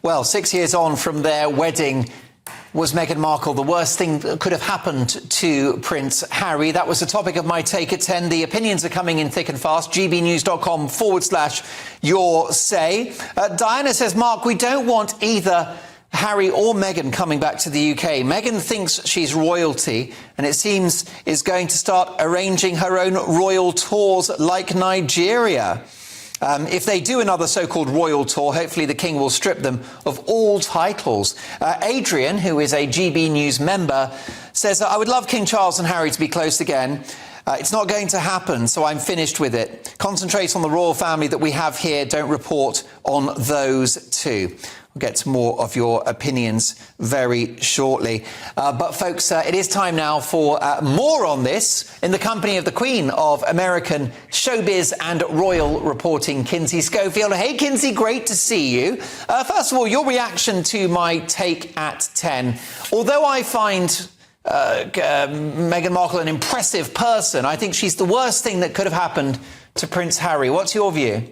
Well, 6 years on from their wedding, was Meghan Markle the worst thing that could have happened to Prince Harry? That was the topic of my Take at 10. The opinions are coming in thick and fast. gbnews.com/your say. Diana says, Mark, we don't want either Harry or Meghan coming back to the UK. Meghan thinks she's royalty and it seems is going to start arranging her own royal tours like Nigeria. If they do another so-called royal tour, hopefully the king will strip them of all titles. Adrian, who is a GB News member, says, I would love King Charles and Harry to be close again. It's not going to happen, so I'm finished with it. Concentrate on the royal family that we have here. Don't report on those two. We'll get to more of your opinions very shortly. But, folks, it is time now for more on this in the company of the Queen of American showbiz and royal reporting, Kinsey Schofield. Hey, Kinsey, great to see you. First of all, your reaction to my Take at 10. Although I find Meghan Markle an impressive person, I think she's the worst thing that could have happened to Prince Harry. What's your view?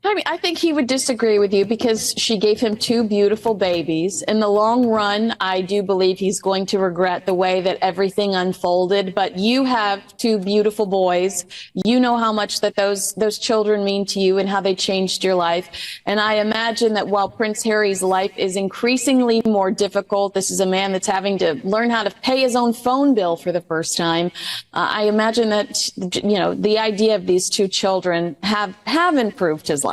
I mean, I think he would disagree with you because she gave him two beautiful babies. In the long run, I do believe he's going to regret the way that everything unfolded. But you have two beautiful boys. You know how much that those children mean to you and how they changed your life. And I imagine that while Prince Harry's life is increasingly more difficult, this is a man that's having to learn how to pay his own phone bill for the first time. I imagine that, you know, the idea of these two children have improved his life.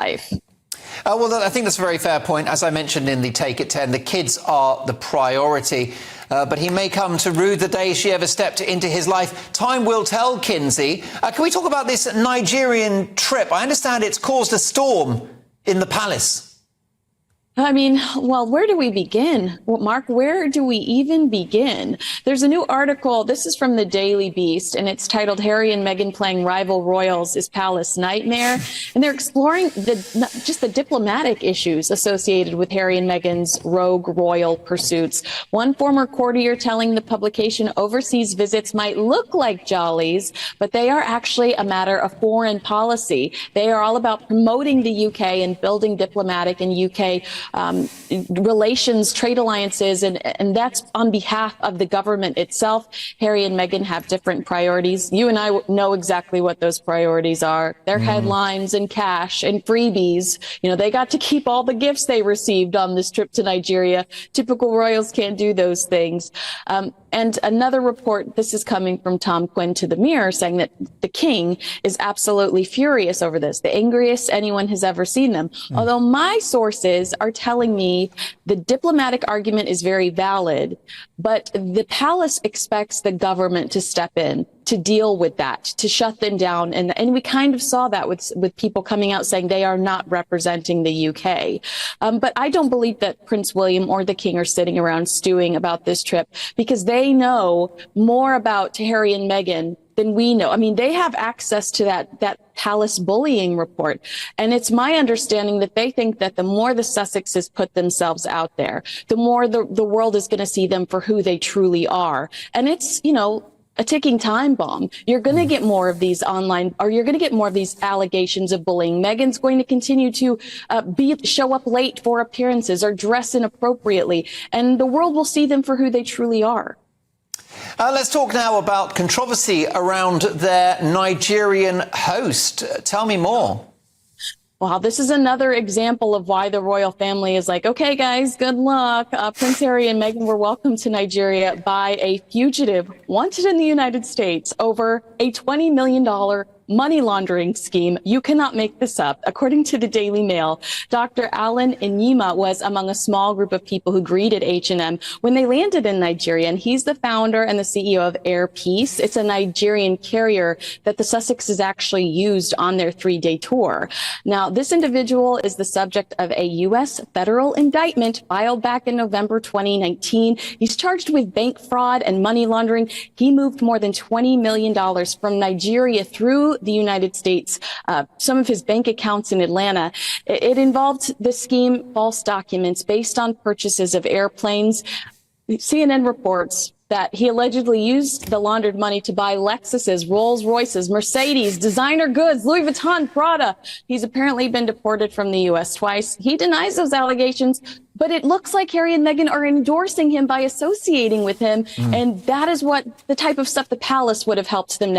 Well, I think that's a very fair point. As I mentioned in the Take at 10, the kids are the priority. But he may come to rue the day she ever stepped into his life. Time will tell, Kinsey. Can we talk about this Nigerian trip? I understand it's caused a storm in the palace. I mean, well, where do we begin? Well, Mark, where do we even begin? There's a new article. This is from the Daily Beast, and it's titled Harry and Meghan Playing Rival Royals is Palace Nightmare. And they're exploring just the diplomatic issues associated with Harry and Meghan's rogue royal pursuits. One former courtier telling the publication overseas visits might look like jollies, but they are actually a matter of foreign policy. They are all about promoting the UK and building diplomatic and UK relations, trade alliances, and that's on behalf of the government itself. Harry and Meghan have different priorities. You and I know exactly what those priorities are. Their headlines and cash and freebies. You know, they got to keep all the gifts they received on this trip to Nigeria. Typical royals can't do those things. And another report, this is coming from Tom Quinn to the Mirror, saying that the king is absolutely furious over this, the angriest anyone has ever seen them. Although my sources are telling me the diplomatic argument is very valid, but the palace expects the government to step in to deal with that, to shut them down. And we kind of saw that with people coming out saying they are not representing the UK. But I don't believe that Prince William or the king are sitting around stewing about this trip because they know more about Harry and Meghan than we know. I mean, they have access to that palace bullying report. And it's my understanding that they think that the more the Sussexes put themselves out there, the more the world is going to see them for who they truly are. And it's, you know, a ticking time bomb. You're going to get more of these online, or you're going to get more of these allegations of bullying. Meghan's going to continue to show up late for appearances or dress inappropriately, and the world will see them for who they truly are. Let's talk now about controversy around their Nigerian host. Tell me more. Wow, this is another example of why the royal family is like, okay, guys, good luck. Prince Harry and Meghan were welcomed to Nigeria by a fugitive wanted in the United States over a $20 million money laundering scheme. You cannot make this up. According to the Daily Mail, Dr. Alan Inyima was among a small group of people who greeted H&M when they landed in Nigeria, and he's the founder and the CEO of Air Peace. It's a Nigerian carrier that the Sussexes actually used on their 3-day tour. Now, this individual is the subject of a U.S. federal indictment filed back in November 2019. He's charged with bank fraud and money laundering. He moved more than $20 million from Nigeria through the United States, some of his bank accounts in Atlanta. It involved the scheme, false documents based on purchases of airplanes. CNN reports that he allegedly used the laundered money to buy Lexuses, Rolls Royces, Mercedes, designer goods, Louis Vuitton, Prada. He's apparently been deported from the U.S. twice. He denies those allegations, but it looks like Harry and Meghan are endorsing him by associating with him. And that is what the type of stuff the palace would have helped them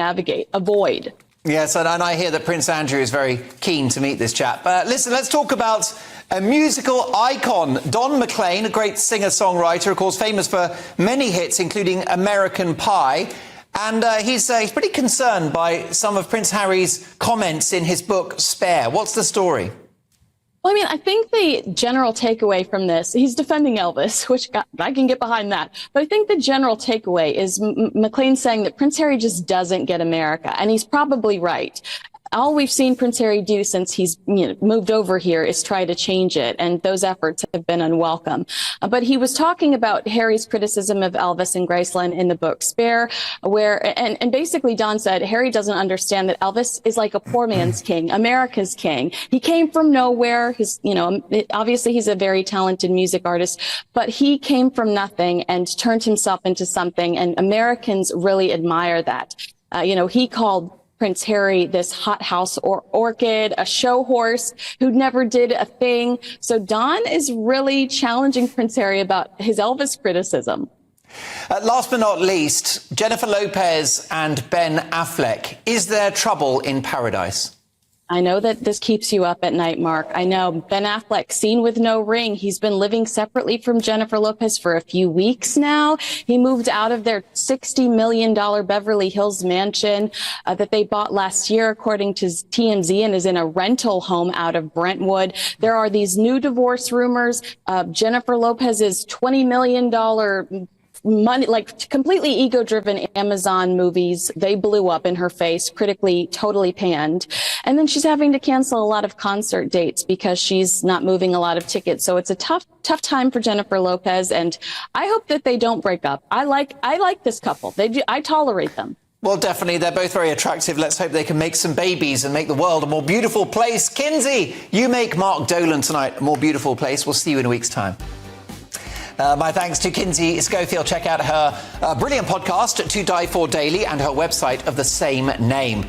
avoid. Yes, and I hear that Prince Andrew is very keen to meet this chap. Listen, let's talk about a musical icon. Don McLean, a great singer-songwriter, of course, famous for many hits, including American Pie. And he's pretty concerned by some of Prince Harry's comments in his book, Spare. What's the story? Well, I mean, I think the general takeaway from this, he's defending Elvis, which I can get behind that. But I think the general takeaway is McLean saying that Prince Harry just doesn't get America. And he's probably right. All we've seen Prince Harry do since he's moved over here is try to change it, and those efforts have been unwelcome. But he was talking about Harry's criticism of Elvis and Graceland in the book Spare, where and basically Don said Harry doesn't understand that Elvis is like a poor man's king, America's king. He came from nowhere. He's obviously he's a very talented music artist, but he came from nothing and turned himself into something, and Americans really admire that. He called Prince Harry this hothouse orchid, a show horse who never did a thing. So Don is really challenging Prince Harry about his Elvis criticism. Last but not least, Jennifer Lopez and Ben Affleck. Is there trouble in paradise? I know that this keeps you up at night, Mark. I know. Ben Affleck, seen with no ring. He's been living separately from Jennifer Lopez for a few weeks now. He moved out of their $60 million Beverly Hills mansion that they bought last year, according to TMZ, and is in a rental home out of Brentwood. There are these new divorce rumors. Jennifer Lopez's $20 million money, like completely ego-driven Amazon movies, they blew up in her face, critically totally panned. And then she's having to cancel a lot of concert dates because she's not moving a lot of tickets. So it's a tough time for Jennifer Lopez, and I hope that they don't break up. I like this couple. I tolerate them. Well, definitely. They're both very attractive. Let's hope they can make some babies and make the world a more beautiful place. Kinsey, you make Mark Dolan tonight a more beautiful place. We'll see you in a week's time. My thanks to Kinsey Schofield. Check out her brilliant podcast, To Die For Daily, and her website of the same name.